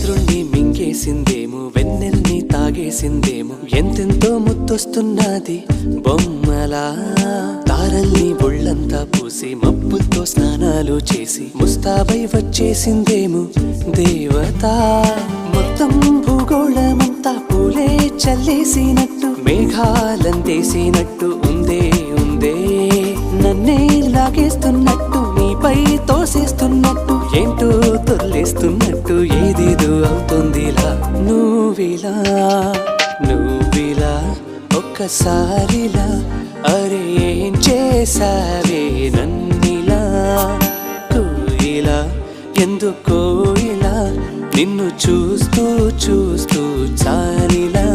చంద్రుణ్ణి మింగేసిందేమో, వెన్నెల్ని తాగేసిందేమో, ఎంతెంతో ముద్దొస్తున్నది బొమ్మలా. తారల్ని ఒళ్ళంతా పూసి మబ్బులతో స్నానాలు చేసి ముస్తాబై వచ్చేసిందేమో దేవత. మొత్తం భూగోళమంతా పూలే చల్లేసినట్టు, మేఘాలందేసినట్టు ఉందే ఉందే. నన్నే లాగేస్తున్నట్టు, నీపై తోసేస్తున్నట్టు, ఏంటో తొల్లేస్తున్నట్టు, ఏదేదో అవుతుందిలా. నువ్విలా నువ్విలా ఒక్కసారిలా, అరే ఏం చేసావే నన్నిలా. కోయిలా ఎందుకో ఇలా, నిన్ను చూస్తూ చూస్తూ చాలిలా.